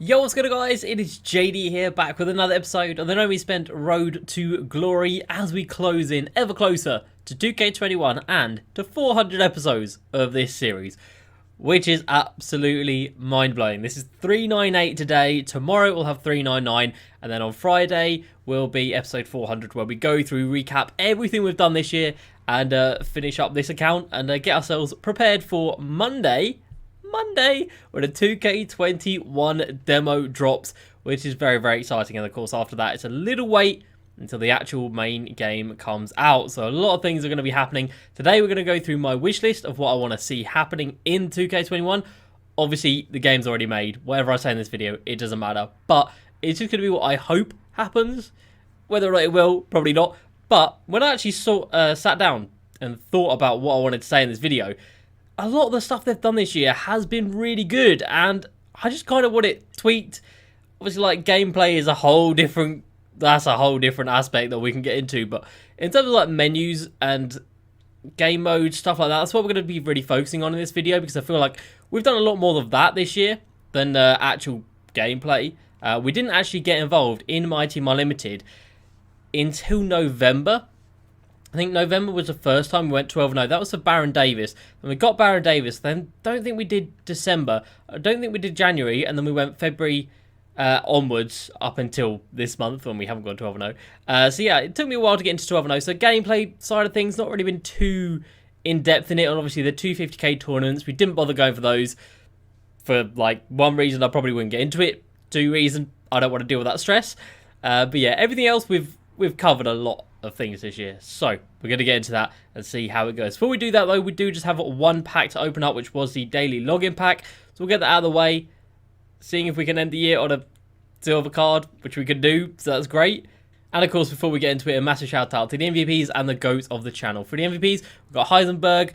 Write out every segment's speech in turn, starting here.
Yo, what's good guys? It is JD here, back with another episode of the No Me Spent Road to Glory as we close in ever closer to 2K21 and to 400 episodes of this series, which is absolutely mind-blowing. This is 398 today, tomorrow we'll have 399, and then on Friday will be episode 400 where we go through, recap everything we've done this year and finish up this account and get ourselves prepared for Monday when a 2K21 demo drops, which is very, very exciting. And of course, after that, it's a little wait until the actual main game comes out. So a lot of things are going to be happening. Today, we're going to go through my wish list of what I want to see happening in 2K21. Obviously, the game's already made. Whatever I say in this video, it doesn't matter. But it's just going to be what I hope happens. Whether or not it will, probably not. But when I actually sat down and thought about what I wanted to say in this video, a lot of the stuff they've done this year has been really good, and I just kind of want it tweaked. Obviously, like, gameplay is a whole different aspect that we can get into, but in terms of like menus and game mode, stuff like that, that's what we're going to be really focusing on in this video, because I feel like we've done a lot more of that this year than actual gameplay. We didn't actually get involved in Myteam Unlimited until November. I think November was the first time we went 12-0. That was for Baron Davis. And we got Baron Davis. Then don't think we did December. I don't think we did January. And then we went February onwards up until this month when we haven't gone 12-0. So yeah, it took me a while to get into 12-0. So gameplay side of things, not really been too in-depth in it. And obviously the 250k tournaments, we didn't bother going for those. For like one reason, I probably wouldn't get into it. Two reason, I don't want to deal with that stress. But yeah, everything else we've covered a lot of things this year, so we're going to get into that and see how it goes. Before we do that though, we do just have one pack to open up, which was the daily login pack, so we'll get that out of the way, seeing if we can end the year on a silver card, which we can do, so that's great. And of course, before we get into it, a massive shout out to the MVPs and the GOATs of the channel. For the MVPs, we've got Heisenberg,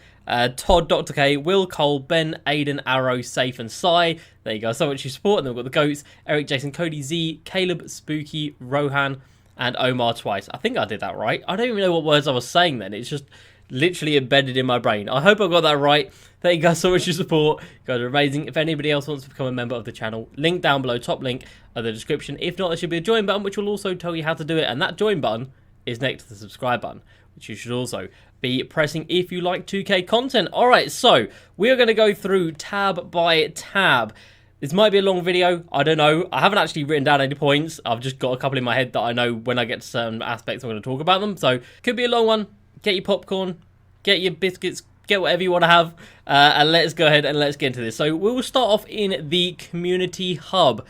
Todd, Dr. K, Will, Cole, Ben, Aiden, Arrow, Safe, and Sai. There you go, so much you support. And then we've got the GOATs, Eric, Jason, Cody, Z, Caleb, Spooky, Rohan, and Omar twice. I think I did that right. I don't even know what words I was saying then. It's just literally embedded in my brain. I hope I got that right. Thank you guys so much for your support. You guys are amazing. If anybody else wants to become a member of the channel, link down below, top link of the description. If not, there should be a join button, which will also tell you how to do it. And that join button is next to the subscribe button, which you should also be pressing if you like 2K content. All right, so we are going to go through tab by tab. This might be a long video, I don't know. I haven't actually written down any points. I've just got a couple in my head that I know when I get to certain aspects I'm going to talk about them. So, could be a long one. Get your popcorn, get your biscuits, get whatever you want to have. And let's go ahead and let's get into this. So, we will start off in the community hub.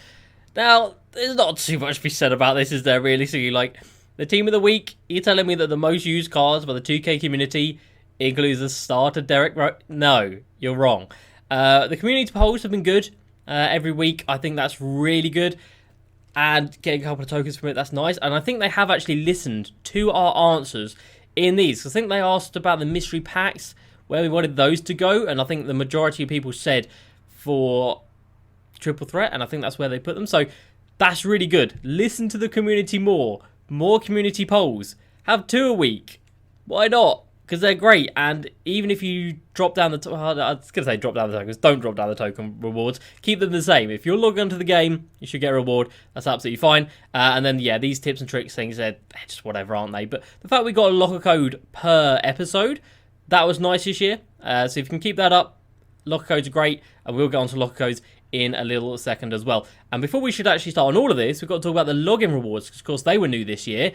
Now, there's not too much to be said about this, is there really? So, like, the team of the week, you're telling me that the most used cards by the 2K community includes the starter Derek No, you're wrong. The community polls have been good. Every week, I think that's really good, and getting a couple of tokens from it, that's nice. And I think they have actually listened to our answers in these. I think they asked about the mystery packs, where we wanted those to go, and I think the majority of people said for triple threat, and I think that's where they put them. So that's really good. Listen to the community more community polls. Have 2 a week. Why not? Because they're great, and even if you drop down the... I was going to say drop down the tokens. Don't drop down the token rewards. Keep them the same. If you're logged onto the game, you should get a reward. That's absolutely fine. And then, yeah, these tips and tricks things, they're just whatever, aren't they? But the fact we got a locker code per episode, that was nice this year. So if you can keep that up, locker codes are great, and we'll get onto locker codes in a little second as well. And before we should actually start on all of this, we've got to talk about the login rewards, because, of course, they were new this year.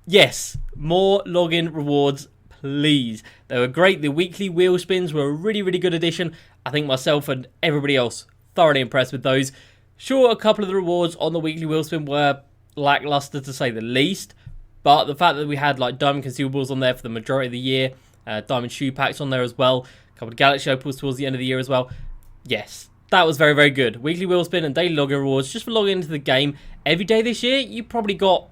Yes, more login rewards, please. They were great. The weekly wheel spins were a really, really good addition. I think myself and everybody else thoroughly impressed with those. Sure, a couple of the rewards on the weekly wheel spin were lackluster to say the least, but the fact that we had like diamond consumables on there for the majority of the year, diamond shoe packs on there as well, a couple of galaxy opals towards the end of the year as well. Yes, that was very, very good. Weekly wheel spin and daily login rewards just for logging into the game every day this year. You probably got,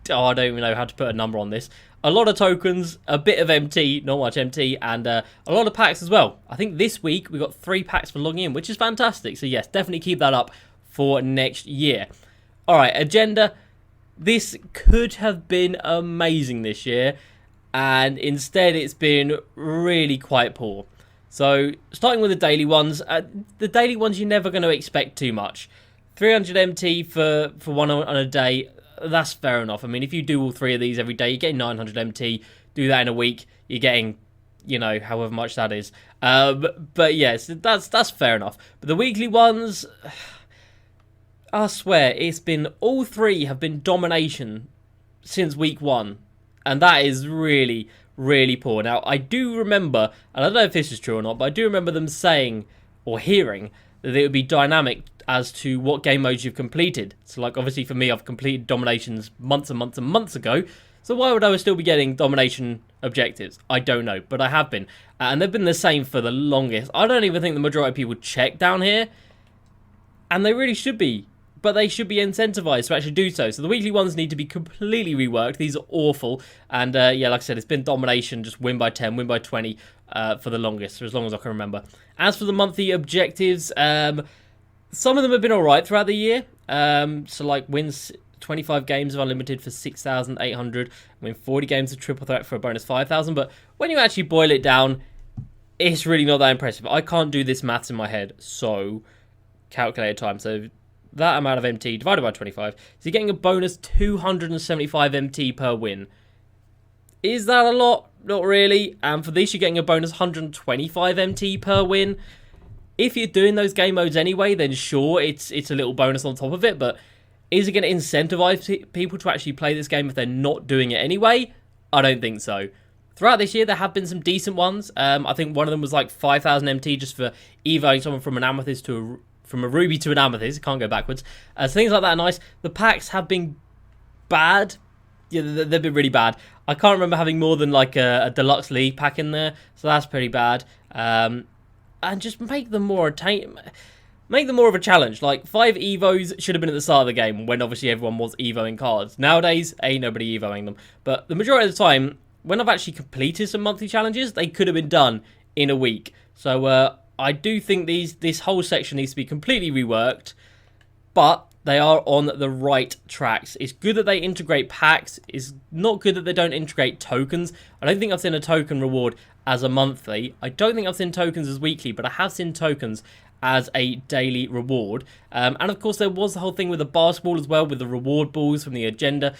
I don't even know how to put a number on this. A lot of tokens, a bit of MT, not much MT, and a lot of packs as well. I think this week we got 3 packs for logging in, which is fantastic. So yes, definitely keep that up for next year. All right, agenda. This could have been amazing this year, and instead it's been really quite poor. So starting with the daily ones you're never going to expect too much. 300 MT for one on a day, that's fair enough. I mean, if you do all 3 of these every day, you're getting 900 MT. Do that in a week, you're getting, you know, however much that is. But yes, that's fair enough. But the weekly ones, I swear, it's been, all 3 have been domination since week 1. And that is really, really poor. Now, I do remember, and I don't know if this is true or not, but I do remember them saying, or hearing, that it would be dynamic as to what game modes you've completed. So, like, obviously for me, I've completed dominations months and months and months ago. So why would I still be getting domination objectives? I don't know, but I have been. And they've been the same for the longest. I don't even think the majority of people check down here. And they really should be. But they should be incentivized to actually do so. So the weekly ones need to be completely reworked. These are awful. And yeah, like I said, it's been domination, just win by 10, win by 20 for the longest, for as long as I can remember. As for the monthly objectives, some of them have been alright throughout the year. So like wins 25 games of unlimited for 6,800. Win 40 games of triple threat for a bonus 5,000. But when you actually boil it down, it's really not that impressive. I can't do this maths in my head. So calculated time. So that amount of MT divided by 25. So you're getting a bonus 275 MT per win. Is that a lot? Not really. And for this, you're getting a bonus 125 MT per win. If you're doing those game modes anyway, then sure, it's a little bonus on top of it. But is it going to incentivize people to actually play this game if they're not doing it anyway? I don't think so. Throughout this year, there have been some decent ones. I think one of them was like 5,000 MT just for evoing someone from an amethyst to from a ruby to an amethyst. Can't go backwards. So things like that are nice. The packs have been bad. Yeah, they've been really bad. I can't remember having more than like a deluxe league pack in there, so that's pretty bad. And just make them more make them more of a challenge. Like 5 evos should have been at the start of the game when obviously everyone was evoing cards. Nowadays, ain't nobody evoing them. But the majority of the time, when I've actually completed some monthly challenges, they could have been done in a week. So I do think this whole section needs to be completely reworked, but they are on the right tracks. It's good that they integrate packs. It's not good that they don't integrate tokens. I don't think I've seen a token reward as a monthly. I don't think I've seen tokens as weekly, but I have seen tokens as a daily reward. And of course, there was the whole thing with the basketball as well, with the reward balls from the agenda.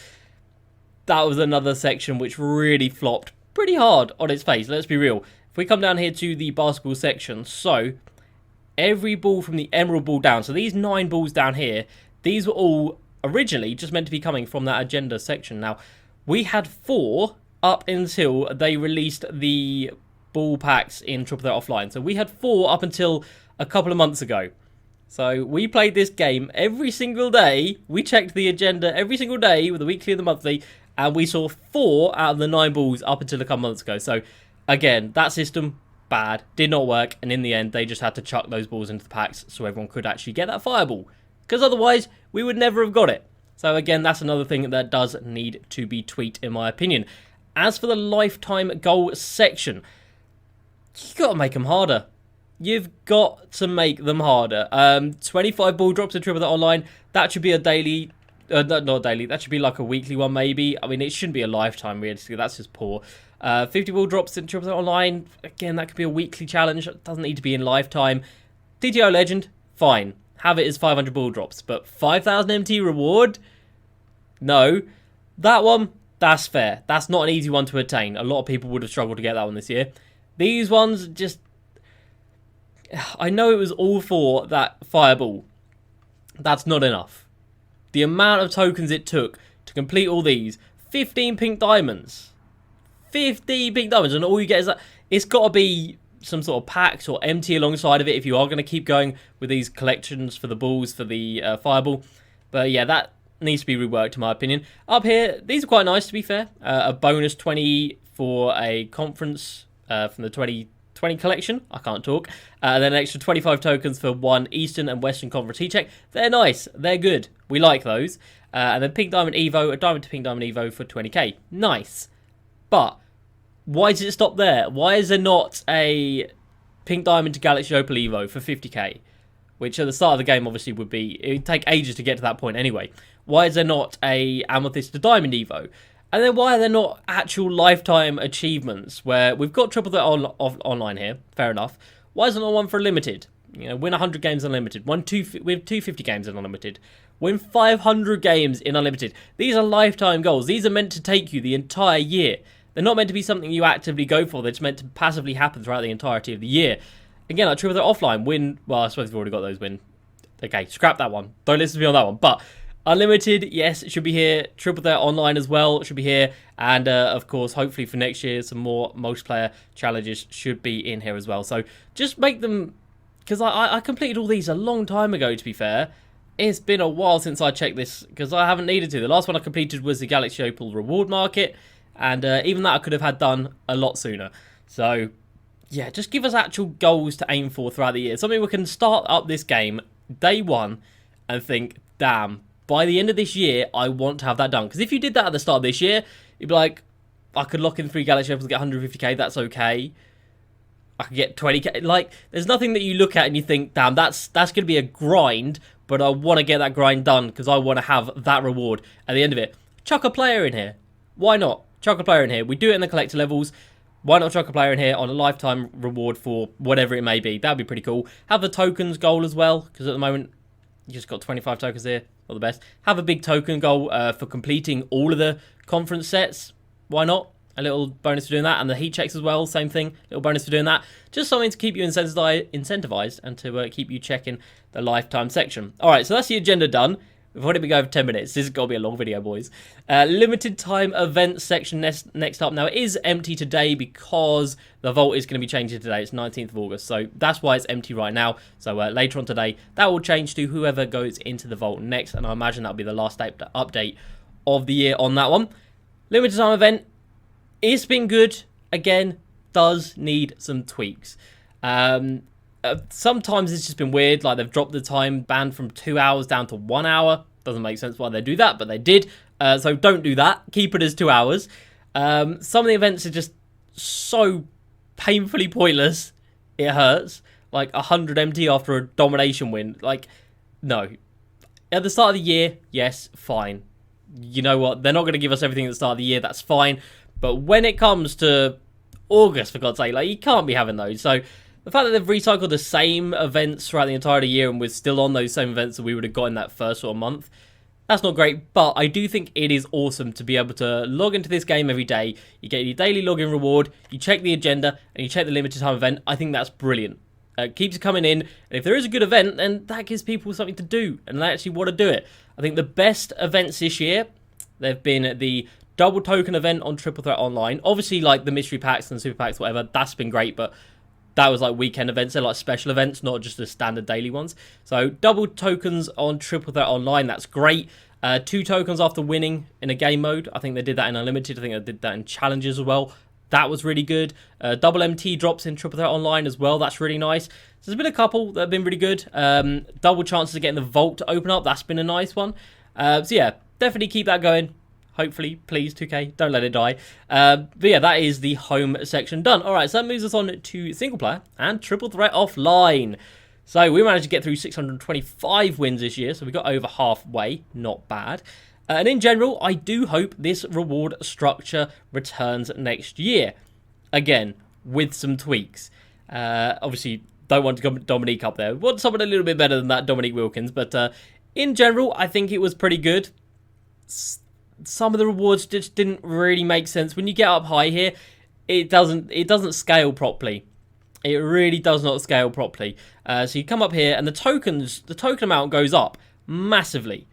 That was another section which really flopped pretty hard on its face. Let's be real. If we come down here to the basketball section, so every ball from the emerald ball down, so these 9 balls down here, these were all originally just meant to be coming from that agenda section. Now, we had 4 up until they released the ball packs in Triple Threat Offline. So we had 4 up until a couple of months ago. So we played this game every single day. We checked the agenda every single day with the weekly and the monthly, and we saw 4 out of the 9 balls up until a couple months ago. So again, that system, bad, did not work, and in the end, they just had to chuck those balls into the packs so everyone could actually get that fireball. Because otherwise, we would never have got it. So again, that's another thing that does need to be tweaked, in my opinion. As for the lifetime goal section, you got to make them harder. You've got to make them harder. 25 ball drops in Triple Threat Online, that should be a daily... not daily, that should be like a weekly one maybe. I mean, it shouldn't be a lifetime, realistically, that's just poor. 50 ball drops in Triple Threat Online, again, that could be a weekly challenge. It doesn't need to be in lifetime. DTO Legend, fine. Have it as 500 ball drops. But 5,000 MT reward? No. That one, that's fair. That's not an easy one to attain. A lot of people would have struggled to get that one this year. These ones just... I know it was all for that fireball. That's not enough. The amount of tokens it took to complete all these. 15 pink diamonds. 15 pink diamonds. And all you get is that... It's got to be some sort of packs or MT alongside of it if you are going to keep going with these collections for the balls, for the fireball. But yeah, that needs to be reworked in my opinion. Up here, these are quite nice to be fair. A bonus 20 for a conference from the 2020 collection. I can't talk. And then an extra 25 tokens for 1 Eastern and Western Conference heat-check. They're nice. They're good. We like those. And then Pink Diamond Evo, a Diamond to Pink Diamond Evo for 20k. Nice. But why does it stop there? Why is there not a Pink Diamond to Galaxy Opal Evo for 50k? Which at the start of the game obviously would be... It would take ages to get to that point anyway. Why is there not a Amethyst to Diamond Evo? And then why are there not actual lifetime achievements where we've got Triple Threat online here? Fair enough. Why is there not one for Limited? You know, win 100 games unlimited. Win 250 games in unlimited. Win 500 games in unlimited. These are lifetime goals. These are meant to take you the entire year. They're not meant to be something you actively go for. They're just meant to passively happen throughout the entirety of the year. Again, like Triple Threat Offline, win... Well, I suppose we've already got those win. Okay, scrap that one. Don't listen to me on that one. But unlimited, yes, it should be here. Triple Threat Online as well should be here. And, of course, hopefully for next year, some more multiplayer challenges should be in here as well. So just make them... Because I completed all these a long time ago, to be fair. It's been a while since I checked this, because I haven't needed to. The last one I completed was the Galaxy Opal Reward Market. And even that I could have had done a lot sooner. So, yeah, just give us actual goals to aim for throughout the year. Something we can start up this game day one and think, damn, by the end of this year, I want to have that done. Because if you did that at the start of this year, you'd be like, I could lock in 3 Galaxy Opals and get 150k, that's okay. I could get 20k. Like, there's nothing that you look at and you think, damn, that's going to be a grind, but I want to get that grind done because I want to have that reward at the end of it. Chuck a player in here. Why not? Chuck a player in here. We do it in the collector levels. Why not chuck a player in here on a lifetime reward for whatever it may be? That'd be pretty cool. Have the tokens goal as well, because at the moment, you just got 25 tokens here. Not the best. Have a big token goal for completing all of the conference sets. Why not? A little bonus for doing that. And the heat checks as well, same thing. Little bonus for doing that. Just something to keep you incentivized and to keep you checking the lifetime section. All right, so that's the agenda done. We've already been going for 10 minutes. This is going to be a long video, boys. Limited time event section next up. Now, it is empty today because the vault is going to be changing today. It's 19th of August, so that's why it's empty right now. So later on today, that will change to whoever goes into the vault next, and I imagine that'll be the last update of the year on that one. Limited time event. It's been good. Again, does need some tweaks. Sometimes it's just been weird, like they've dropped the time band from 2 hours down to 1 hour. Doesn't make sense why they do that, but they did. So don't do that. Keep it as 2 hours. Some of the events are just so painfully pointless. It hurts. Like 100 MT after a domination win. Like, no. At the start of the year, yes, fine. You know what? They're not going to give us everything at the start of the year. That's fine. But when it comes to August, for God's sake, like, you can't be having those. So the fact that they've recycled the same events throughout the entire year and we're still on those same events that we would have got in that first sort of month, that's not great. But I do think it is awesome to be able to log into this game every day. You get your daily login reward, you check the agenda, and you check the limited time event. I think that's brilliant. It keeps it coming in. And if there is a good event, then that gives people something to do. And they actually want to do it. I think the best events this year, they've been the double token event on Triple Threat Online. Obviously, like the mystery packs and super packs, whatever, that's been great. But that was like weekend events. They're like special events, not just the standard daily ones. So double tokens on Triple Threat Online. That's great. 2 tokens after winning in a game mode. I think they did that in Unlimited. I think they did that in Challenges as well. That was really good. Double MT drops in Triple Threat Online as well. That's really nice. So there's been a couple that have been really good. Double chances of getting the vault to open up. That's been a nice one. So yeah, definitely keep that going. Hopefully, please, 2K, don't let it die. But yeah, that is the home section done. All right, so that moves us on to single player and Triple Threat Offline. So we managed to get through 625 wins this year, so we got over halfway. Not bad. And in general, I do hope this reward structure returns next year. Again, with some tweaks. Obviously, don't want to go Dominique up there. Want someone a little bit better than that, Dominique Wilkins. But in general, I think it was pretty good. Some of the rewards just didn't really make sense. When you get up high here, it doesn't scale properly. It really does not scale properly. So you come up here, and the token amount goes up massively.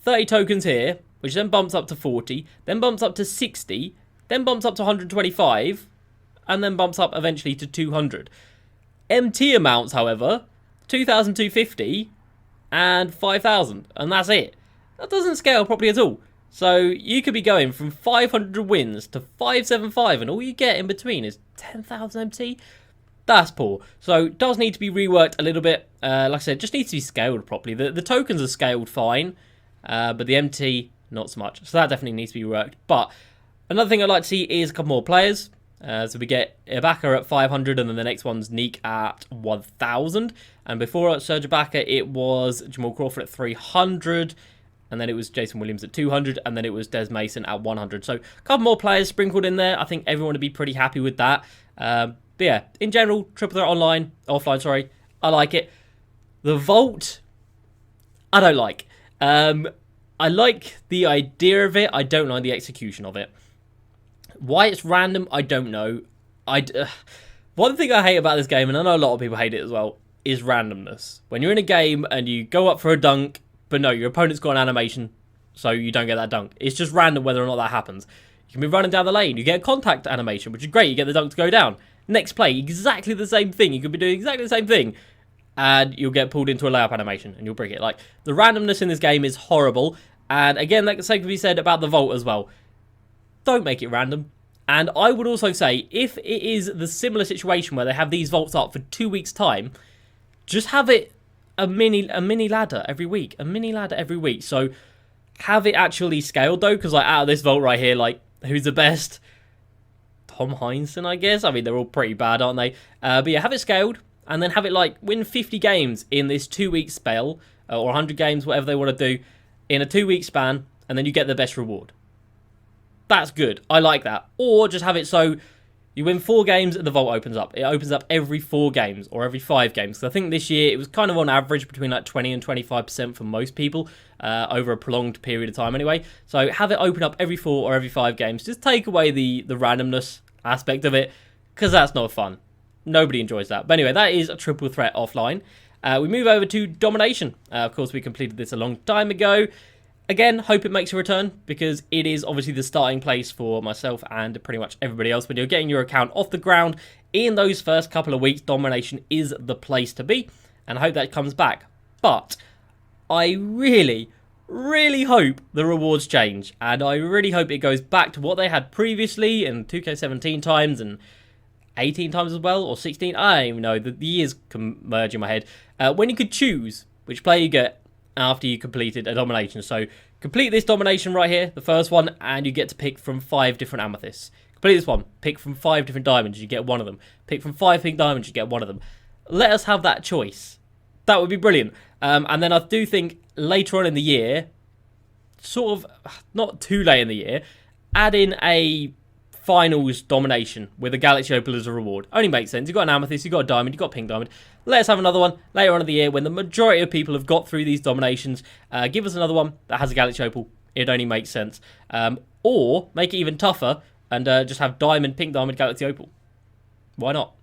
30 tokens here, which then bumps up to 40, then bumps up to 60, then bumps up to 125, and then bumps up eventually to 200. MT amounts, however, 2,250 and 5,000, and that's it. That doesn't scale properly at all. So you could be going from 500 wins to 575, and all you get in between is 10,000 MT. That's poor. So it does need to be reworked a little bit. Like I said, just needs to be scaled properly. The tokens are scaled fine, but the MT, not so much. So that definitely needs to be reworked. But another thing I'd like to see is a couple more players. So we get Ibaka at 500, and then the next one's Neek at 1,000. And before Serge Ibaka, it was Jamal Crawford at 300. And then it was Jason Williams at 200, and then it was Des Mason at 100. So a couple more players sprinkled in there. I think everyone would be pretty happy with that. But yeah, in general, Triple Threat Offline, sorry, I like it. The vault, I don't like. I like the idea of it. I don't like the execution of it. Why it's random, I don't know. One thing I hate about this game, and I know a lot of people hate it as well, is randomness. When you're in a game and you go up for a dunk, but no, your opponent's got an animation, so you don't get that dunk. It's just random whether or not that happens. You can be running down the lane, you get a contact animation, which is great, you get the dunk to go down. Next play, exactly the same thing. You could be doing exactly the same thing, and you'll get pulled into a layup animation, and you'll break it. Like, the randomness in this game is horrible, and again, like the same can be said about the vault as well. Don't make it random. And I would also say, if it is the similar situation where they have these vaults up for 2 weeks' time, just have it a mini ladder every week. A mini ladder every week. So have it actually scaled though, because like out of this vault right here, like who's the best? Tom Heinsohn, I guess. I mean, they're all pretty bad, aren't they? But yeah, have it scaled, and then have it like win 50 games in this 2 week spell, or 100 games, whatever they want to do, in a 2 week span, and then you get the best reward. That's good. I like that. Or just have it so you win 4 games and the vault opens up. It opens up every 4 games or every 5 games. Because I think this year it was kind of on average between like 20 and 25% for most people over a prolonged period of time anyway. So have it open up every 4 or every 5 games. Just take away the randomness aspect of it, because that's not fun. Nobody enjoys that. But anyway, that is a triple threat offline. We move over to Domination. Of course, we completed this a long time ago. Again, hope it makes a return, because it is obviously the starting place for myself and pretty much everybody else. When you're getting your account off the ground in those first couple of weeks, Domination is the place to be, and I hope that comes back. But I really, really hope the rewards change, and I really hope it goes back to what they had previously in 2K17 times and 18 times as well, or 16. I don't even know. The years can merge in my head. When you could choose which player you get after you completed a domination. So complete this domination right here, the first one, and you get to pick from 5 different amethysts. Complete this one, pick from 5 different diamonds, you get one of them. Pick from 5 pink diamonds, you get one of them. Let us have that choice. That would be brilliant. And then I do think later on in the year, sort of not too late in the year, add in a finals domination with a galaxy opal as a reward. Only makes sense. You've got an amethyst, you've got a diamond, you've got a pink diamond. Let's have another one later on in the year when the majority of people have got through these dominations. Give us another one that has a galaxy opal. It only makes sense. Or make it even tougher and just have diamond, pink diamond, galaxy opal. Why not?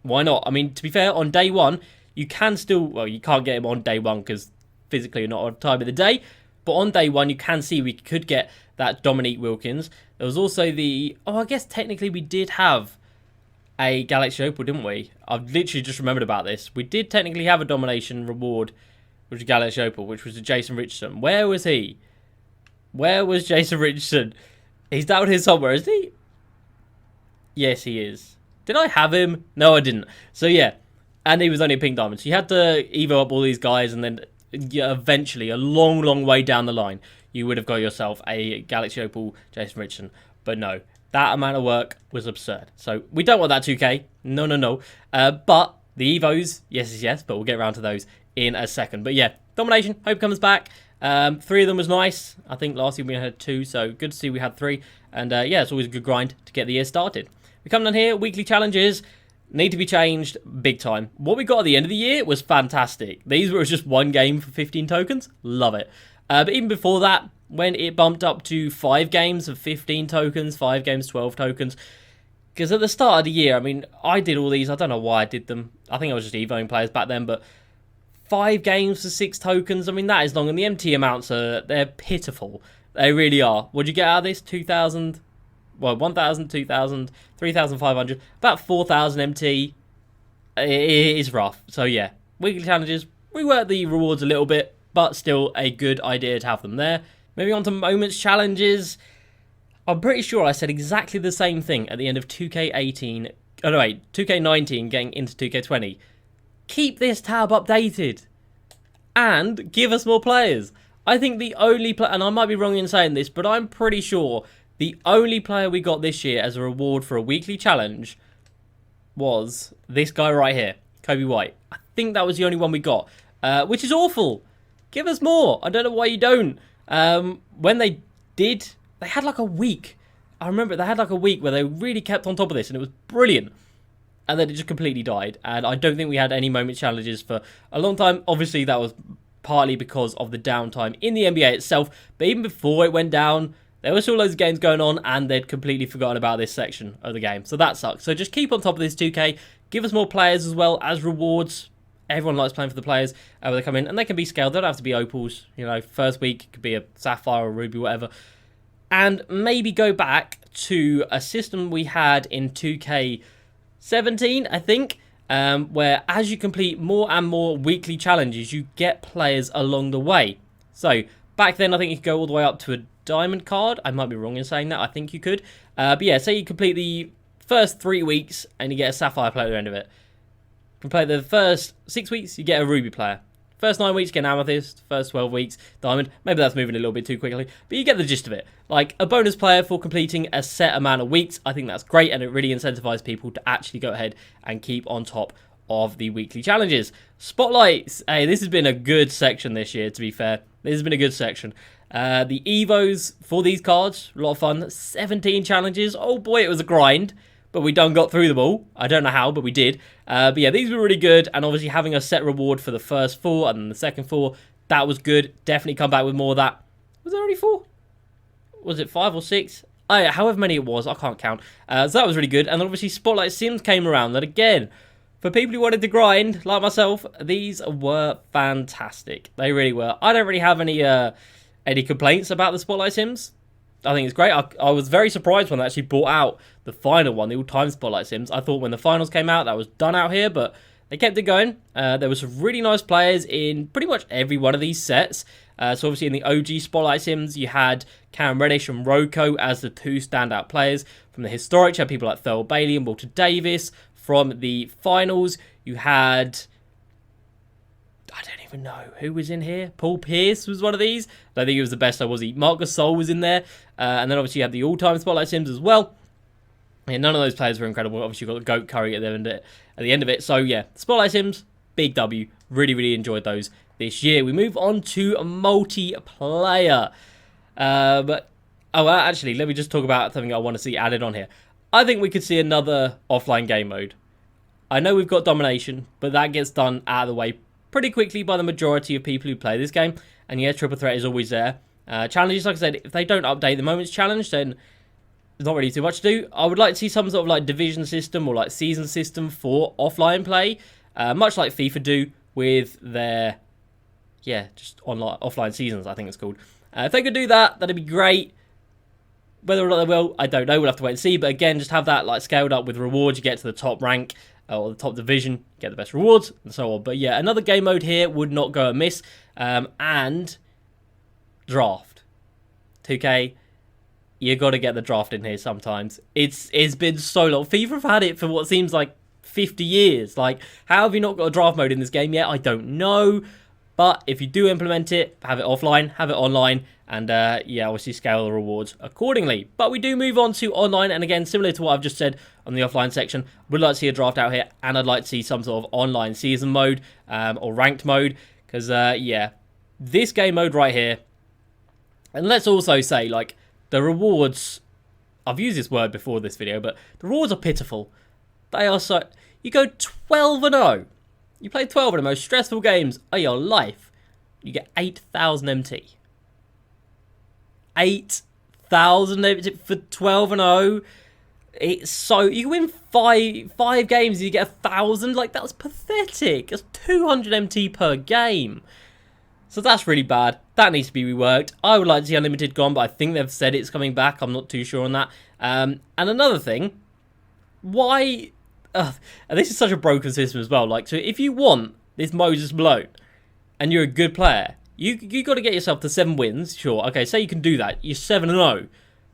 Why not? I mean, to be fair, on day 1, you can still... Well, you can't get him on day 1 because physically you're not on time of the day. But on day 1, you can see we could get that Dominique Wilkins. There was also the... Oh, I guess technically we did have a Galaxy Opal, didn't we? I've literally just remembered about this. We did technically have a domination reward, which was Galaxy Opal, which was Jason Richardson. Where was he? Where was Jason Richardson? He's down here somewhere, isn't he? Yes, he is. Did I have him? No, I didn't. So, yeah. And he was only a pink diamond. So you had to evo up all these guys, and then eventually, a long, long way down the line, you would have got yourself a Galaxy Opal Jason Richardson. But no. That amount of work was absurd. So we don't want that 2K. No, no, no. But the EVOs, yes, but we'll get around to those in a second. But yeah, Domination, hope comes back. 3 of them was nice. I think last year we had 2, so good to see we had 3. And yeah, it's always a good grind to get the year started. We come down here, weekly challenges need to be changed big time. What we got at the end of the year was fantastic. These were just 1 game for 15 tokens. Love it. But even before that, when it bumped up to 5 games of 15 tokens, 5 games, 12 tokens. Because at the start of the year, I mean, I did all these. I don't know why I did them. I think I was just evoing players back then. But 5 games for 6 tokens, I mean, that is long. And the MT amounts they're pitiful. They really are. What'd you get out of this? 2,000, well, 1,000, 2,000, 3,500. About 4,000 MT. It is rough. So yeah, weekly challenges. Rework the rewards a little bit, but still a good idea to have them there. Moving on to moments challenges. I'm pretty sure I said exactly the same thing at the end of 2K18. Oh no, wait, 2K19 getting into 2K20. Keep this tab updated. And give us more players. I think the only player, and I might be wrong in saying this, but I'm pretty sure the only player we got this year as a reward for a weekly challenge was this guy right here, Kobe White. I think that was the only one we got, which is awful. Give us more. I don't know why you don't. When they did, they had like a week. I remember they had like a week where they really kept on top of this, and it was brilliant. and then it just completely died. And I don't think we had any moment challenges for a long time. Obviously, that was partly because of the downtime in the NBA itself, but even before it went down, there were still loads of games going on, and they'd completely forgotten about this section of the game. So that sucks. So just keep on top of this 2K. Give us more players as well as rewards. Everyone likes playing for the players when they come in, and they can be scaled. They don't have to be opals. You know, first week it could be a sapphire or ruby, whatever. And maybe go back to a system we had in 2K17, I think, where as you complete more and more weekly challenges, you get players along the way. So back then, I think you could go all the way up to a diamond card. I might be wrong in saying that. I think you could. But yeah, say you complete the first 3 weeks and you get a sapphire player at the end of it. You play the first 6 weeks, you get a ruby player. First 9 weeks, get an amethyst. First 12 weeks, diamond. Maybe that's moving a little bit too quickly, but you get the gist of it. Like a bonus player for completing a set amount of weeks. I think that's great, and it really incentivizes people to actually go ahead and keep on top of the weekly challenges. Spotlights. Hey, this has been a good section this year, to be fair. This has been a good section. The EVOS for these cards, a lot of fun. 17 challenges. Oh boy, it was a grind, but we done got through them all. I don't know how, but we did. But yeah, these were really good, and obviously having a set reward for the first 4 and then the second 4, that was good. Definitely come back with more of that. Was there only 4? Was it 5 or 6? Oh, yeah, however many it was, I can't count. So that was really good, and then obviously Spotlight Sims came around, and again, for people who wanted to grind, like myself, these were fantastic. They really were. I don't really have any complaints about the Spotlight Sims. I think it's great. I was very surprised when they actually brought out the final one, the all-time Spotlight Sims. I thought when the finals came out, that was done out here, but they kept it going. There were some really nice players in pretty much every one of these sets. So obviously in the OG Spotlight Sims, you had Cam Reddish and Roko as the 2 standout players. From the historic, you had people like Thurl Bailey and Walter Davis. From the finals, you had... I don't even know who was in here. Paul Pierce was one of these. I don't think he was the best, though, was he? Marc Gasol was in there. And then obviously you had the all-time Spotlight Sims as well. Yeah, none of those players were incredible. Obviously you've got the Goat Curry at the end of it. So yeah, Spotlight Sims, big W. Really, really enjoyed those this year. We move on to multiplayer. Actually, let me just talk about something I want to see added on here. I think we could see another offline game mode. I know we've got Domination, but that gets done out of the way pretty quickly by the majority of people who play this game. And yeah, Triple Threat is always there. Challenges, like I said, if they don't update the Moments Challenge, then there's not really too much to do. I would like to see some sort of like division system or like season system for offline play. Much like FIFA do with their, just offline seasons, I think it's called. If they could do that, that'd be great. Whether or not they will, I don't know. We'll have to wait and see. But again, just have that like scaled up with rewards. You get to the top rank or the top division, get the best rewards, and so on. But yeah, another game mode here would not go amiss. And draft. 2K, you got to get the draft in here sometimes. It's been so long. FIFA have had it for what seems like 50 years. Like, how have you not got a draft mode in this game yet? I don't know. But if you do implement it, have it offline, have it online, and obviously scale the rewards accordingly. But we do move on to online, and again, similar to what I've just said on the offline section, would like to see a draft out here, and I'd like to see some sort of online season mode or ranked mode, because this game mode right here, and let's also say, like, the rewards, I've used this word before this video, but the rewards are pitiful. They are so, you go 12-0. You play 12 of the most stressful games of your life. You get 8,000 MT. 8,000 MT for 12-0. It's so, you win five games and you get 1,000. Like, that's pathetic. That's 200 MT per game. So that's really bad. That needs to be reworked. I would like to see Unlimited gone, but I think they've said it's coming back. I'm not too sure on that. And another thing, why... and this is such a broken system as well. Like, so if you want this Moses Malone and you're a good player, you got to get yourself to 7 wins. Sure, okay, say you can do that. You're 7-0.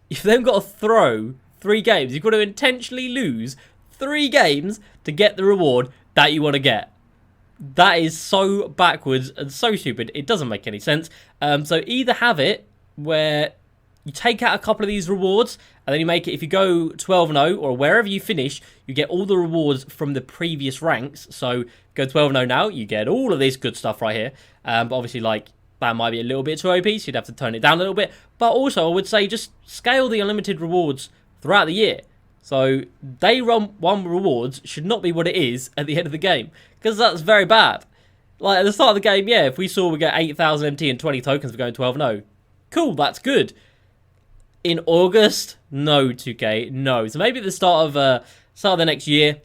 You've then got to throw 3 games. You've got to intentionally lose 3 games to get the reward that you want to get. That is so backwards and so stupid. It doesn't make any sense. So either have it where you take out a couple of these rewards, and then you make it, if you go 12-0, or wherever you finish, you get all the rewards from the previous ranks. So, go 12-0 now, you get all of this good stuff right here. But obviously, like, that might be a little bit too OP, so you'd have to tone it down a little bit. But also, I would say just scale the unlimited rewards throughout the year. So day one rewards should not be what it is at the end of the game, because that's very bad. Like at the start of the game, yeah, if we saw we get 8,000 MT and 20 tokens for going 12-0, cool, that's good. In August, no, 2K, no. So maybe at the start of the next year,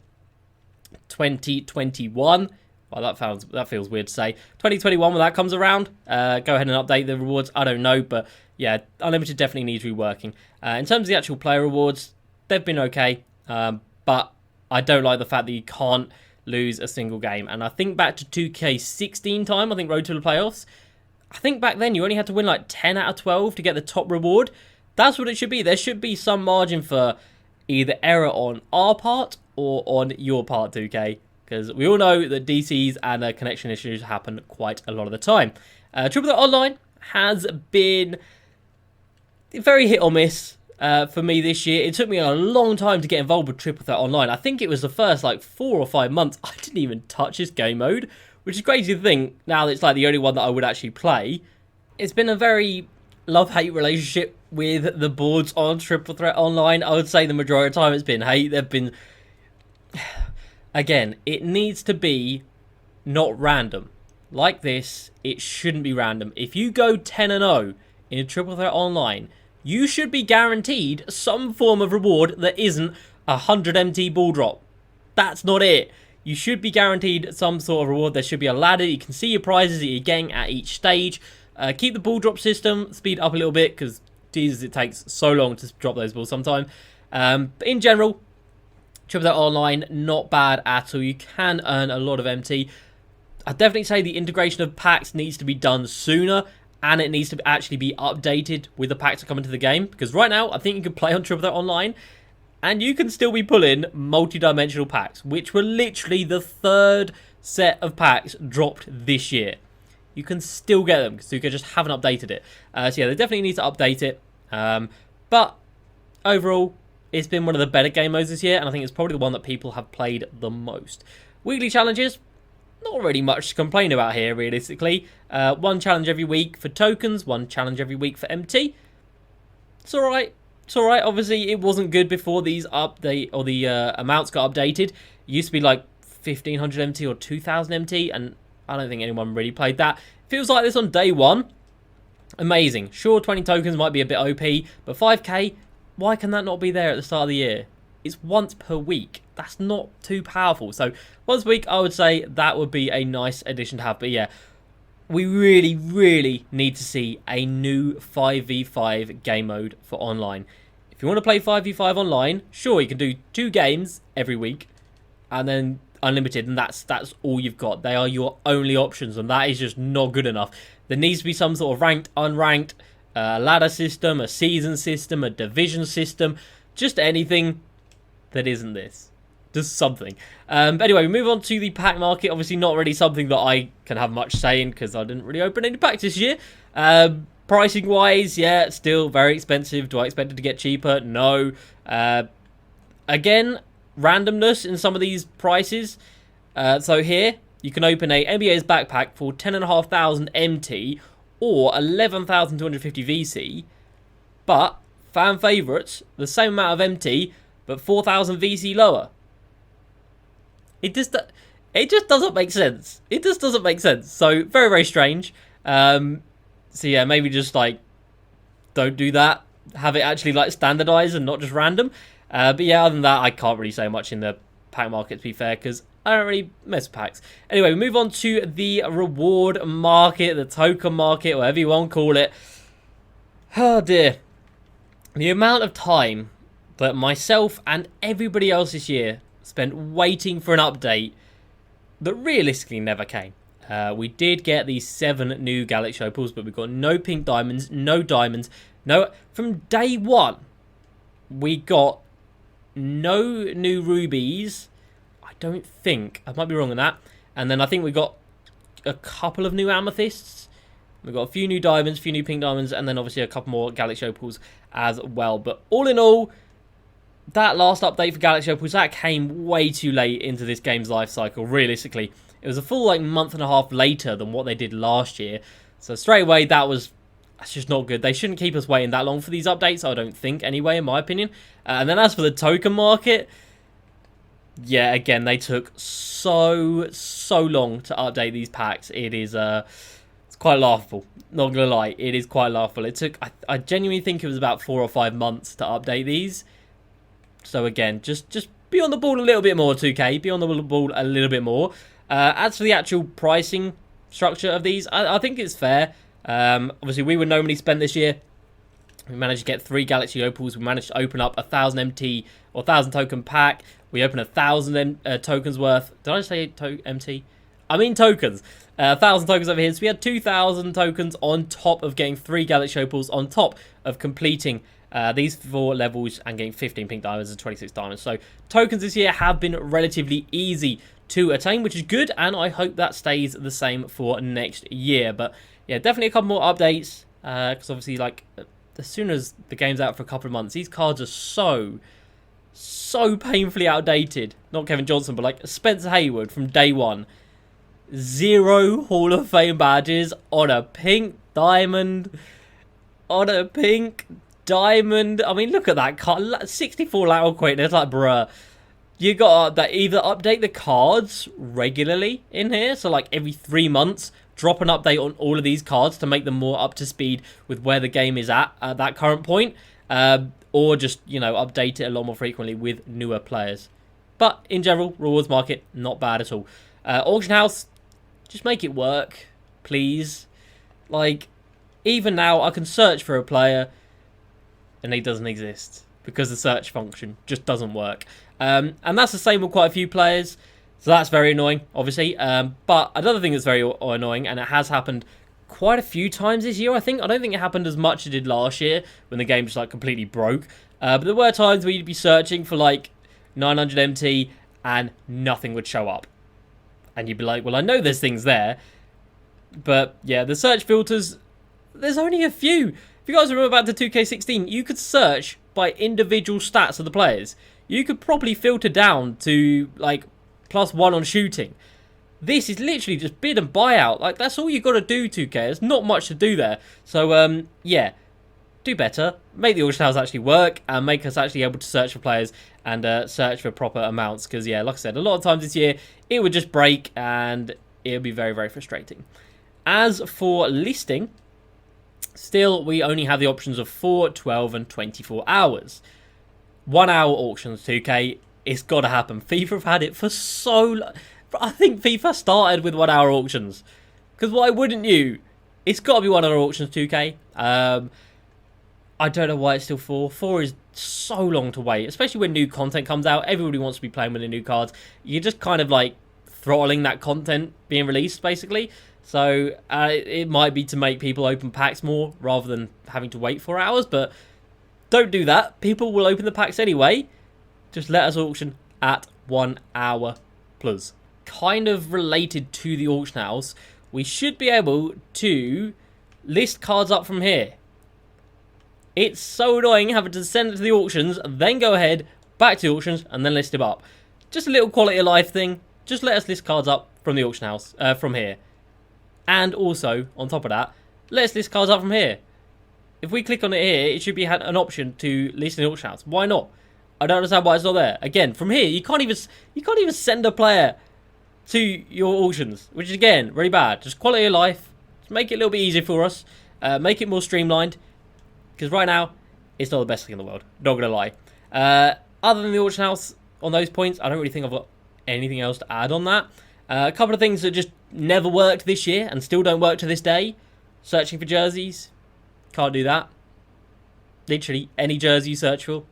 2021. Well, that feels weird to say. 2021, when that comes around, go ahead and update the rewards. I don't know, but yeah, Unlimited definitely needs reworking. In terms of the actual player rewards, they've been okay, but I don't like the fact that you can't lose a single game. And I think back to 2K16 time, I think Road to the Playoffs, I think back then you only had to win like 10 out of 12 to get the top reward. That's what it should be. There should be some margin for either error on our part or on your part, 2K. Because we all know that DCs and connection issues happen quite a lot of the time. Triple Threat Online has been very hit or miss for me this year. It took me a long time to get involved with Triple Threat Online. I think it was the first like 4 or 5 months I didn't even touch this game mode, which is crazy to think now that it's like the only one that I would actually play. It's been a very love-hate relationship with the boards on Triple Threat Online. I would say the majority of the time it's been hate. They've been... Again, it needs to be not random. Like this, it shouldn't be random. If you go 10-0 in Triple Threat Online, you should be guaranteed some form of reward that isn't a 100 MT ball drop. That's not it. You should be guaranteed some sort of reward. There should be a ladder. You can see your prizes that you're getting at each stage. Keep the ball drop system speed up a little bit, because Jesus, it takes so long to drop those balls sometimes. But in general, Triple Threat Online, not bad at all. You can earn a lot of MT. I'd definitely say the integration of packs needs to be done sooner, and it needs to actually be updated with the packs that come into the game. Because right now, I think you can play on Triple Threat Online, and you can still be pulling multi-dimensional packs, which were literally the 3rd set of packs dropped this year. You can still get them, because you just haven't updated it. So yeah, they definitely need to update it. But overall, it's been one of the better game modes this year, and I think it's probably the one that people have played the most. Weekly challenges, not really much to complain about here, realistically. 1 challenge every week for tokens, 1 challenge every week for MT. It's alright. It's alright. Obviously, it wasn't good before these the amounts got updated. It used to be like 1,500 MT or 2,000 MT, and I don't think anyone really played that. Feels like this on day 1. Amazing. Sure, 20 tokens might be a bit OP, but 5k, why can that not be there at the start of the year? It's once per week. That's not too powerful. So once a week, I would say that would be a nice addition to have. But yeah, we really, really need to see a new 5v5 game mode for online. If you want to play 5v5 online, sure, you can do 2 games every week, and then Unlimited, and that's all you've got. They are your only options, and that is just not good enough. There needs to be some sort of ranked, unranked, ladder system, a season system, a division system, just anything that isn't this. Just something. But anyway, we move on to the pack market. Obviously not really something that I can have much say in, because I didn't really open any packs this year. Pricing wise, yeah, still very expensive. Do I expect it to get cheaper? No. Again, randomness in some of these prices. So here, you can open a NBA's backpack for 10,500 MT or 11,250 VC, but fan favourites, the same amount of MT, but 4,000 VC lower. It just doesn't make sense. It just doesn't make sense. So very, very strange. So yeah, maybe just like don't do that. Have it actually like standardized and not just random. But yeah, other than that, I can't really say much in the pack market, to be fair, because I don't really mess with packs. Anyway, we move on to the reward market, the token market, whatever you want to call it. Oh dear. The amount of time that myself and everybody else this year spent waiting for an update that realistically never came. We did get these 7 new Galaxy Opals, but we've got no pink diamonds, no diamonds, no... From day 1, we got no new rubies. I don't think. I might be wrong on that. And then I think we got a couple of new amethysts. We've got a few new diamonds, a few new pink diamonds, and then obviously a couple more Galaxy Opals as well. But all in all, that last update for Galaxy Opals, that came way too late into this game's life cycle, realistically. It was a full like month and a half later than what they did last year. So straight away, that was That's just not good. They shouldn't keep us waiting that long for these updates, I don't think, anyway, in my opinion. And then as for the token market, yeah, again, they took so long to update these packs. It is it's quite laughable. Not gonna lie, it is quite laughable. It took, I genuinely think it was about 4 or 5 months to update these. So again, just be on the ball a little bit more, 2K. Be on the ball a little bit more. As for the actual pricing structure of these, I think it's fair. Obviously, we were normally spent this year. We managed to get 3 Galaxy Opals. We managed to open up 1,000 MT or 1,000 token pack. We opened 1,000 tokens worth. Did I say MT? I mean tokens. 1,000 tokens over here. So we had 2,000 tokens on top of getting 3 Galaxy Opals, on top of completing these 4 levels and getting 15 pink diamonds and 26 diamonds. So tokens this year have been relatively easy to attain, which is good, and I hope that stays the same for next year. But yeah, definitely a couple more updates, because obviously, like, as soon as the game's out for a couple of months, these cards are so painfully outdated. Not Kevin Johnson, but like Spencer Haywood from day one. 0 Hall of Fame badges on a pink diamond. On a pink diamond. I mean, look at that card. 64 lateral quickness. Like, bruh. You got to either update the cards regularly in here. So, like, every 3 months, drop an update on all of these cards to make them more up to speed with where the game is at that current point. Or just, you know, update it a lot more frequently with newer players. But, in general, rewards market, not bad at all. Auction house, just make it work, please. Like, even now, I can search for a player, and he doesn't exist. Because the search function just doesn't work. And that's the same with quite a few players. So that's very annoying, obviously. But another thing that's very annoying, and it has happened quite a few times this year, I think. I don't think it happened as much as it did last year, when the game just, like, completely broke. But there were times where you'd be searching for, like, 900 MT, and nothing would show up. And you'd be like, well, I know there's things there. But, yeah, the search filters, there's only a few. If you guys remember back to 2K16, you could search by individual stats of the players. You could probably filter down to, like, +1 on shooting. This is literally just bid and buyout. Like, that's all you got to do, 2K. There's not much to do there. So, yeah, do better. Make the auction house actually work and make us actually able to search for players and search for proper amounts. Because, yeah, like I said, a lot of times this year, it would just break and it would be very, very frustrating. As for listing, still, we only have the options of 4, 12, and 24 hours. 1 hour auctions, 2K. It's got to happen. FIFA have had it for so long. I think FIFA started with 1 hour auctions. Because why wouldn't you? It's got to be 1 hour auctions, 2K. I don't know why it's still 4. 4 is so long to wait. Especially when new content comes out. Everybody wants to be playing with the new cards. You're just kind of like throttling that content being released, basically. So it might be to make people open packs more rather than having to wait 4 hours. But don't do that. People will open the packs anyway. Just let us auction at 1 hour plus. Kind of related to the auction house, we should be able to list cards up from here. It's so annoying having to send it to the auctions, then go ahead, back to the auctions, and then list them up. Just a little quality of life thing. Just let us list cards up from the auction house, from here. And also, on top of that, let us list cards up from here. If we click on it here, it should be an option to list in the auction house. Why not? I don't understand why it's not there. Again, from here, you can't even send a player to your auctions, which is, again, really bad. Just quality of life. Just make it a little bit easier for us. Make it more streamlined. Because right now, it's not the best thing in the world. Not going to lie. Other than the auction house, on those points, I don't really think I've got anything else to add on that. A couple of things that just never worked this year and still don't work to this day. Searching for jerseys. Can't do that. Literally, any jersey you search for,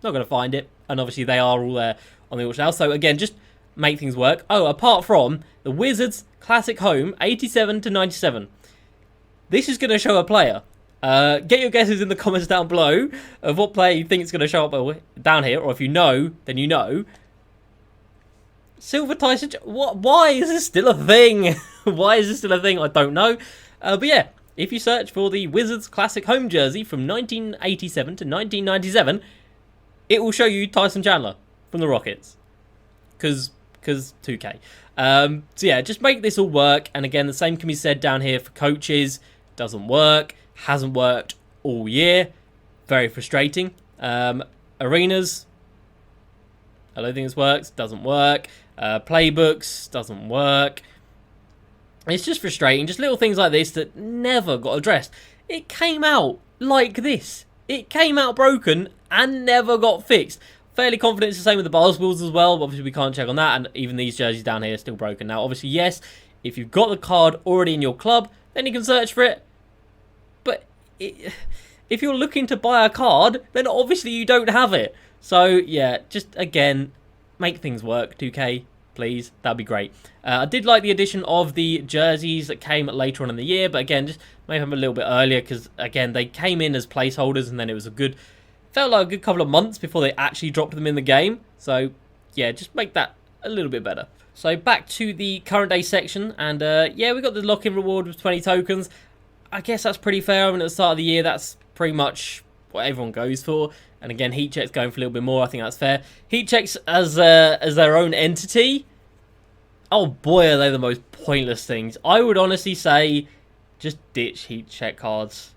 not going to find it. And obviously, they are all there on the auction house. So, again, just make things work. Oh, apart from the Wizards Classic Home, 87 to 97. This is going to show a player. Get your guesses in the comments down below of what player you think is going to show up down here. Or if you know, then you know. Silver Tyson. What? Why is this still a thing? Why is this still a thing? I don't know. But yeah, if you search for the Wizards Classic Home jersey from 1987 to 1997, it will show you Tyson Chandler from the Rockets. Because 2K. So yeah, just make this all work. And again, the same can be said down here for coaches. Doesn't work. Hasn't worked all year. Very frustrating. Arenas, I don't think this works. Doesn't work. Playbooks, doesn't work. It's just frustrating. Just little things like this that never got addressed. It came out like this. It came out broken and never got fixed. Fairly confident it's the same with the basketballs as well. But obviously, we can't check on that. And even these jerseys down here are still broken. Now, obviously, yes, if you've got the card already in your club, then you can search for it. But if you're looking to buy a card, then obviously you don't have it. So, yeah, just, again, make things work, 2K. Please, that'd be great. I did like the addition of the jerseys that came later on in the year, but again, just maybe them a little bit earlier because, again, they came in as placeholders and then it was felt like a good couple of months before they actually dropped them in the game. So, yeah, just make that a little bit better. So, back to the current day section, and yeah, we got the lock-in reward with 20 tokens. I guess that's pretty fair. I mean, at the start of the year, that's pretty much what everyone goes for. And again, heat checks going for a little bit more. I think that's fair. Heat checks as their own entity. Oh boy, are they the most pointless things. I would honestly say, just ditch heat check cards.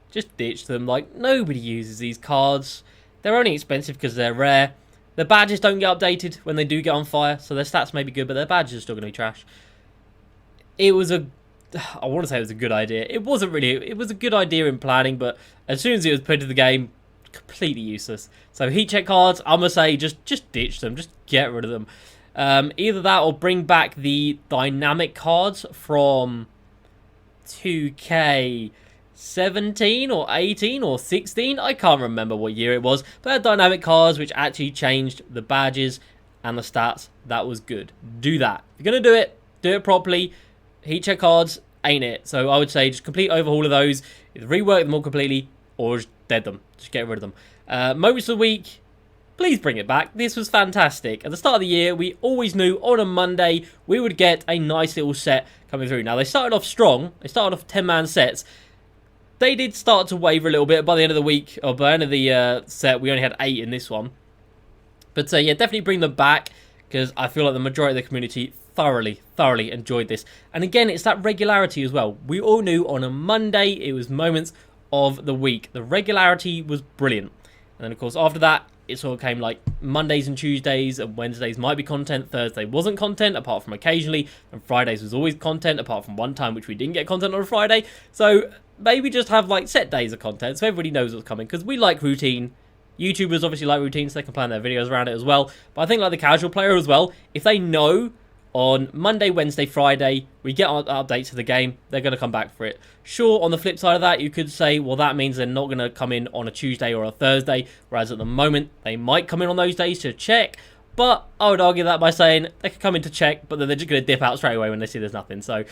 Just ditch them. Like, nobody uses these cards. They're only expensive because they're rare. The badges don't get updated when they do get on fire, so their stats may be good, but their badges are still going to be trash. I want to say it was a good idea. It wasn't really. It was a good idea in planning, but as soon as it was put into the game, completely useless. So heat check cards, I'm going to say just ditch them. Just get rid of them. Either that or bring back the dynamic cards from 2K17 or 18 or 16. I can't remember what year it was. But they had dynamic cards which actually changed the badges and the stats. That was good. Do that. If you're going to do it properly. Heat check cards ain't it. So I would say just complete overhaul of those. Either rework them all completely or just dead them. Just get rid of them. Moments of the week. Please bring it back. This was fantastic. At the start of the year, we always knew on a Monday we would get a nice little set coming through. Now, they started off strong. They started off 10-man sets. They did start to waver a little bit by the end of the week. Or by the end of the set, we only had 8 in this one. But yeah, definitely bring them back because I feel like the majority of the community thoroughly enjoyed this. And again, it's that regularity as well. We all knew on a Monday it was moments of the week. The regularity was brilliant. And then, of course, after that, it sort of came like Mondays and Tuesdays and Wednesdays might be content. Thursday wasn't content, apart from occasionally. And Fridays was always content, apart from one time, which we didn't get content on a Friday. So maybe just have like set days of content so everybody knows what's coming. Because we like routine. YouTubers obviously like routine, so they can plan their videos around it as well. But I think like the casual player as well, if they know on Monday, Wednesday, Friday, we get our updates to the game, they're going to come back for it. Sure, on the flip side of that, you could say, well, that means they're not going to come in on a Tuesday or a Thursday, whereas at the moment, they might come in on those days to check. But I would argue that by saying they could come in to check, but then they're just going to dip out straight away when they see there's nothing. So,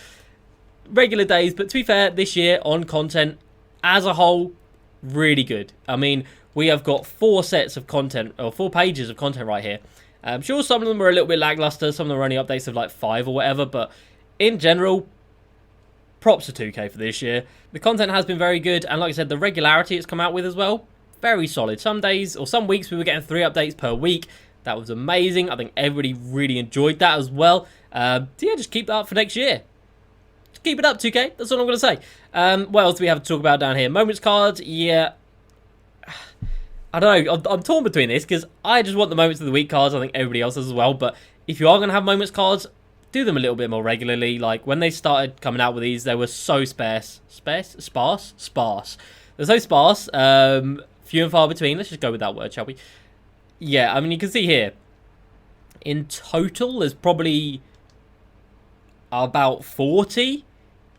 regular days, but to be fair, this year on content, as a whole, really good. I mean, we have got 4 sets of content, or 4 pages of content right here. I'm sure some of them are a little bit lackluster, some of them are only updates of like 5 or whatever, but in general, props to 2K for this year. The content has been very good, and like I said, the regularity it's come out with as well, very solid. Some days, or some weeks, we were getting 3 updates per week. That was amazing. I think everybody really enjoyed that as well. So yeah, just keep that up for next year. Just keep it up, 2K. That's all I'm going to say. What else do we have to talk about down here? Moments cards, yeah. I don't know, I'm torn between this, because I just want the Moments of the Week cards, I think everybody else does as well, but if you are going to have Moments cards, do them a little bit more regularly. Like, when they started coming out with these, they were so sparse. They're so sparse, few and far between. Let's just go with that word, shall we? Yeah, I mean, you can see here, in total, there's probably about 40,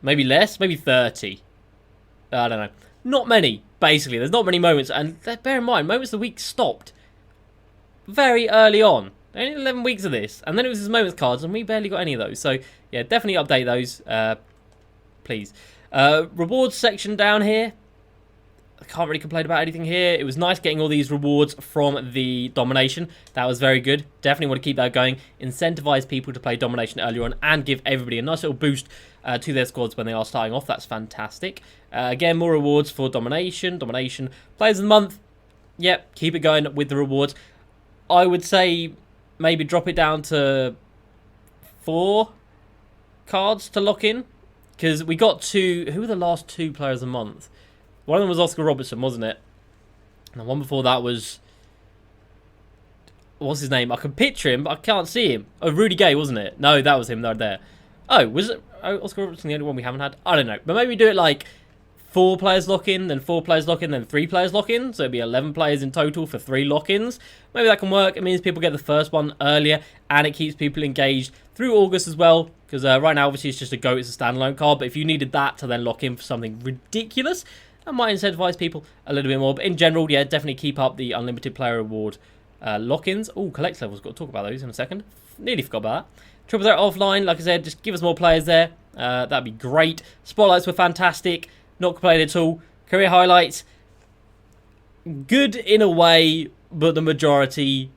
maybe less, maybe 30. I don't know. Not many. Basically, there's not many moments, and bear in mind, Moments of the Week stopped very early on. Only 11 weeks of this, and then it was his Moments cards, and we barely got any of those. So, yeah, definitely update those, please. Rewards section down here. I can't really complain about anything here. It was nice getting all these rewards from the Domination. That was very good. Definitely want to keep that going. Incentivize people to play Domination earlier on and give everybody a nice little boost to their squads when they are starting off. That's fantastic. Again, more rewards for Domination. Domination Players of the Month. Yep, keep it going with the rewards. I would say maybe drop it down to 4 cards to lock in. Because we got 2... Who were the last 2 Players of the Month? One of them was Oscar Robertson, wasn't it? And the one before that was... What's his name? I can picture him, but I can't see him. Oh, Rudy Gay, wasn't it? No, that was him right there. Oh, was it Oscar Robertson the only one we haven't had? I don't know. But maybe we do it like 4 players lock in, then 4 players lock in, then 3 players lock in. So it'd be 11 players in total for 3 lock-ins. Maybe that can work. It means people get the first one earlier, and it keeps people engaged through August as well. Because right now, obviously, it's just a go. It's a standalone card. But if you needed that to then lock in for something ridiculous, that might incentivize people a little bit more. But in general, yeah, definitely keep up the unlimited player reward lock-ins. Oh, collect levels. Got to talk about those in a second. Nearly forgot about that. Triple threat offline, like I said, just give us more players there. That'd be great. Spotlights were fantastic. Not complained at all. Career highlights, good in a way, but the majority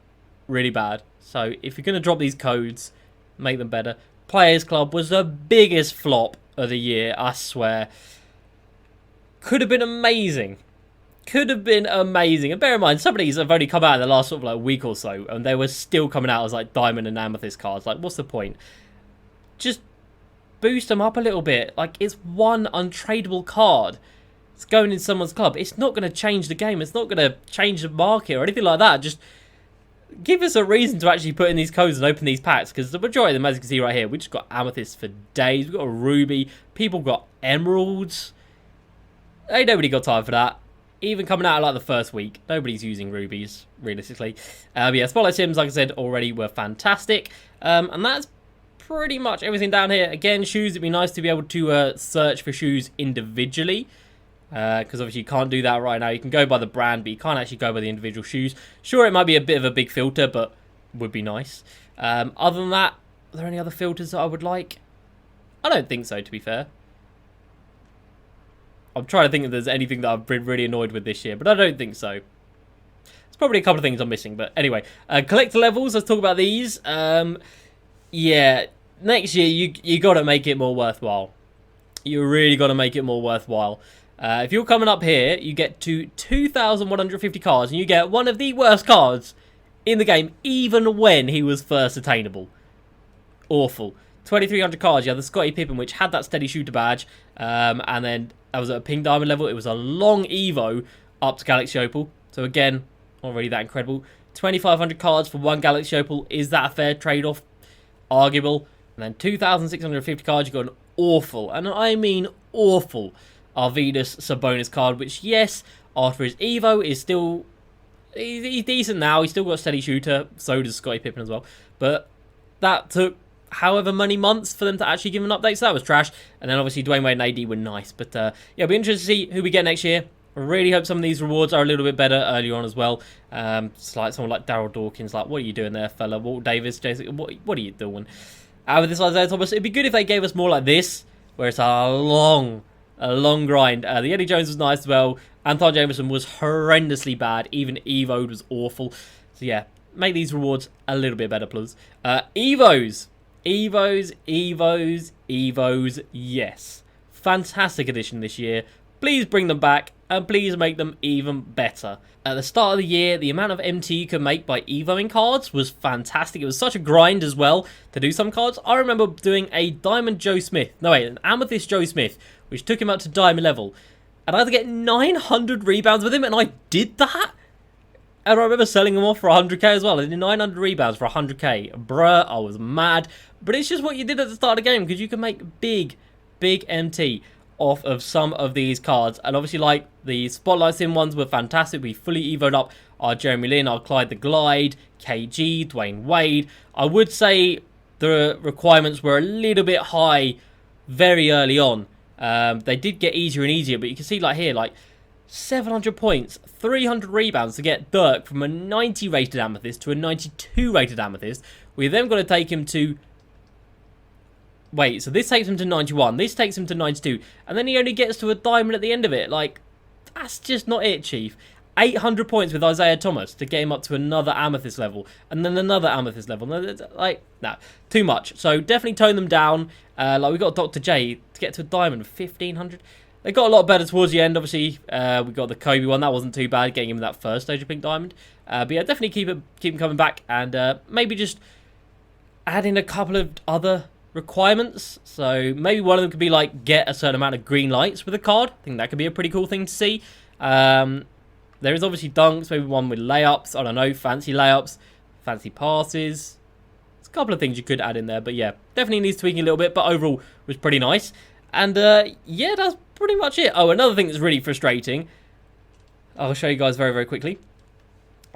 really bad. So if you're going to drop these codes, make them better. Players Club was the biggest flop of the year, I swear. Could have been amazing. Could have been amazing. And bear in mind, some of these have only come out in the last sort of like week or so, and they were still coming out as like Diamond and Amethyst cards. Like, what's the point? Just boost them up a little bit. Like, it's one untradeable card. It's going in someone's club. It's not going to change the game. It's not going to change the market or anything like that. Just give us a reason to actually put in these codes and open these packs, because the majority of them, as you can see right here, we just got Amethyst for days. We've got a Ruby. People got Emeralds. Ain't nobody got time for that. Even coming out of like the first week, nobody's using rubies, realistically. But yeah, Spotlight Sims, like I said already, were fantastic. And that's pretty much everything down here. Again, shoes, it'd be nice to be able to search for shoes individually. Because obviously you can't do that right now. You can go by the brand, but you can't actually go by the individual shoes. Sure, it might be a bit of a big filter, but would be nice. Other than that, are there any other filters that I would like? I don't think so, to be fair. I'm trying to think if there's anything that I've been really annoyed with this year, but I don't think so. There's probably a couple of things I'm missing, but anyway. Collector levels, let's talk about these. Yeah, next year you got to make it more worthwhile. You really got to make it more worthwhile. If you're coming up here, you get to 2,150 cards, and you get one of the worst cards in the game, even when he was first attainable. Awful. 2,300 cards, you have the Scottie Pippen, which had that steady shooter badge, and then that was at a pink diamond level. It was a long Evo up to Galaxy Opal. So again, not really that incredible. 2,500 cards for one Galaxy Opal. Is that a fair trade-off? Arguable. And then 2,650 cards, you got an awful, and I mean awful, Arvidas Sabonis card, which, yes, after his Evo, is still... He's decent now. He's still got a steady shooter. So does Scottie Pippen as well. But that took however many months for them to actually give him an update, so that was trash. And then obviously Dwayne Wade and AD were nice, but yeah, it'll be interesting to see who we get next year. I really hope some of these rewards are a little bit better early on as well. It's like someone like Daryl Dawkins, like, what are you doing there, fella? Walt Davis, Jason, what are you doing? With this Isaiah Thomas, it'd be good if they gave us more like this, where it's a long grind. The Eddie Jones was nice as well. Anton Jameson was horrendously bad. Even Evo was awful. So yeah, make these rewards a little bit better, please. EVOs. EVOs, yes. Fantastic addition this year. Please bring them back, and please make them even better. At the start of the year, the amount of MT you could make by evoing cards was fantastic. It was such a grind as well to do some cards. I remember doing a Diamond Joe Smith. No, wait, an Amethyst Joe Smith, which took him up to Diamond level. And I had to get 900 rebounds with him, and I did that? And I remember selling them off for 100k as well. I did 900 rebounds for 100k. Bruh, I was mad. But it's just what you did at the start of the game, because you can make big MT off of some of these cards. And obviously, like, the Spotlight Sim ones were fantastic. We fully evoed up our Jeremy Lin, our Clyde the Glide, KG, Dwayne Wade. I would say the requirements were a little bit high very early on. They did get easier and easier, but you can see, like, here, like, 700 points, 300 rebounds to get Dirk from a 90 rated Amethyst to a 92 rated Amethyst. We then got to take him to... Wait, so this takes him to 91, this takes him to 92, and then he only gets to a diamond at the end of it. Like, that's just not it, Chief. 800 points with Isaiah Thomas to get him up to another Amethyst level, and then another Amethyst level. Like, nah, too much. So definitely tone them down. Like, we got Dr. J to get to a diamond of 1,500. They got a lot better towards the end, obviously. We got the Kobe one. That wasn't too bad, getting him that first stage of Pink Diamond. But yeah, definitely keep him coming back. And maybe just add in a couple of other requirements. So maybe one of them could be like get a certain amount of green lights with a card. I think that could be a pretty cool thing to see. There is obviously dunks, maybe one with layups. I don't know, fancy layups, fancy passes. There's a couple of things you could add in there, but yeah, definitely needs tweaking a little bit, but overall was pretty nice. And yeah, that's pretty much it. Oh, another thing that's really frustrating. I'll show you guys very, very quickly.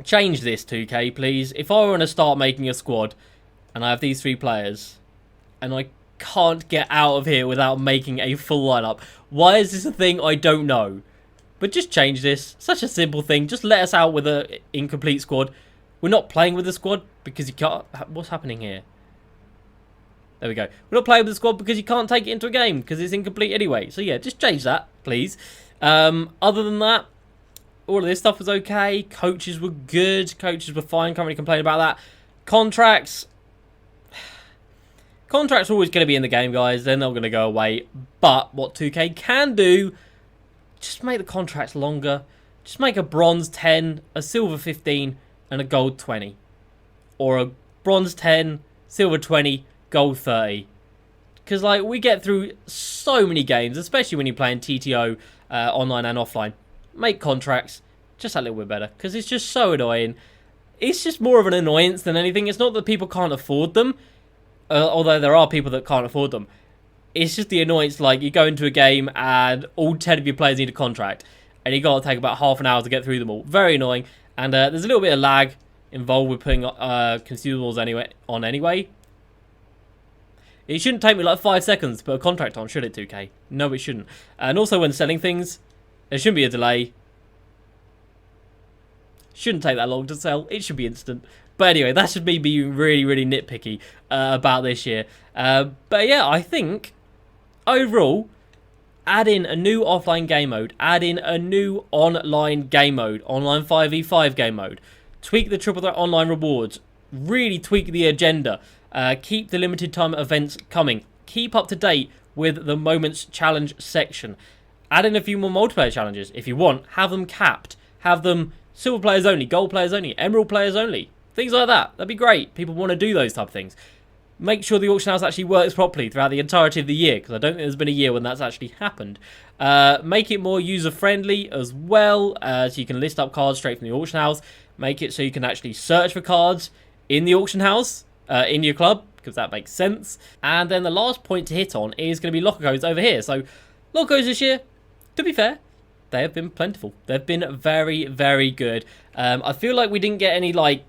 Change this 2K, please. If I want to start making a squad and I have these 3 players and I can't get out of here without making a full lineup, why is this a thing? I don't know. But just change this. Such a simple thing. Just let us out with an incomplete squad. We're not playing with the squad because you can't... What's happening here? There we go. We're not playing with the squad because you can't take it into a game because it's incomplete anyway. So yeah, just change that, please. Other than that, all of this stuff was okay. Coaches were good. Coaches were fine. Can't really complain about that. Contracts. Contracts are always going to be in the game, guys. They're not going to go away. But what 2K can do, just make the contracts longer. Just make a bronze 10, a silver 15, and a gold 20. Or a bronze 10, silver 20, gold 30. Because, like, we get through so many games, especially when you're playing TTO online and offline. Make contracts just a little bit better. Because it's just so annoying. It's just more of an annoyance than anything. It's not that people can't afford them. Although there are people that can't afford them. It's just the annoyance, like, you go into a game and all 10 of your players need a contract. And you got to take about half an hour to get through them all. Very annoying. And there's a little bit of lag involved with putting consumables anyway. It shouldn't take me like 5 seconds to put a contract on, should it, 2K? No, it shouldn't. And also when selling things, there shouldn't be a delay. Shouldn't take that long to sell. It should be instant. But anyway, that's just me being really, really nitpicky about this year. But yeah, I think overall, add in a new offline game mode. Add in a new online game mode. Online 5v5 game mode. Tweak the triple threat online rewards. Really tweak the agenda. Keep the limited time events coming. Keep up to date with the Moments Challenge section. Add in a few more multiplayer challenges. If you want, have them capped. Have them silver players only, gold players only, emerald players only. Things like that. That'd be great. People want to do those type of things. Make sure the auction house actually works properly throughout the entirety of the year, because I don't think there's been a year when that's actually happened. Make it more user-friendly as well, so you can list up cards straight from the auction house. Make it so you can actually search for cards in the auction house, in your club, because that makes sense. And then the last point to hit on is going to be locker codes over here. So, locker codes this year, to be fair, they have been plentiful. They've been very, very good. I feel like we didn't get any, like,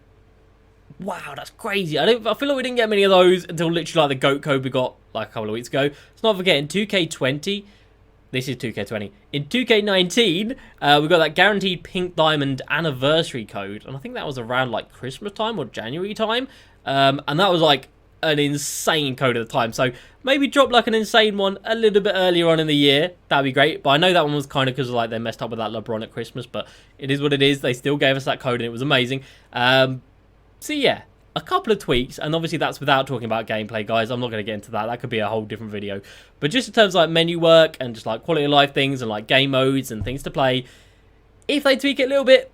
wow, that's crazy. I feel like we didn't get many of those until literally like the GOAT code we got like a couple of weeks ago. Let's not forget in 2K20, this is 2K20. In 2K19, we got that guaranteed pink diamond anniversary code. And I think that was around like Christmas time or January time. And that was like an insane code at the time. So maybe drop like an insane one a little bit earlier on in the year. That'd be great. But I know that one was kind of because like they messed up with that LeBron at Christmas. But it is what it is. They still gave us that code and it was amazing. So yeah, a couple of tweaks, and obviously that's without talking about gameplay, guys. I'm not going to get into that. That could be a whole different video. But just in terms of like menu work and just like quality of life things and like game modes and things to play, if they tweak it a little bit,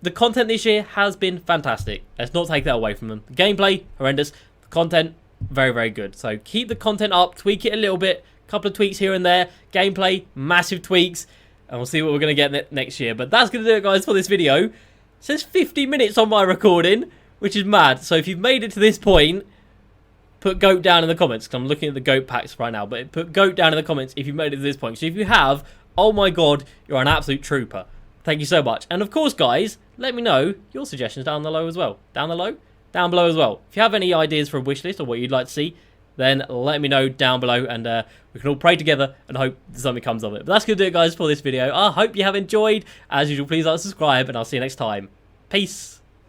the content this year has been fantastic. Let's not take that away from them. The gameplay, horrendous. The content, very, very good. So keep the content up, tweak it a little bit. A couple of tweaks here and there. Gameplay, massive tweaks. And we'll see what we're going to get next year. But that's going to do it, guys, for this video. It says 50 minutes on my recording, which is mad. So if you've made it to this point, put GOAT down in the comments, because I'm looking at the GOAT packs right now. But put GOAT down in the comments if you've made it to this point. So if you have, oh my god, you're an absolute trooper. Thank you so much. And of course, guys, let me know your suggestions down below as well. Down below as well. If you have any ideas for a wish list or what you'd like to see, then let me know down below, and we can all pray together and hope something comes of it. But that's going to do it, guys, for this video. I hope you have enjoyed. As usual, please like and subscribe, and I'll see you next time. Peace.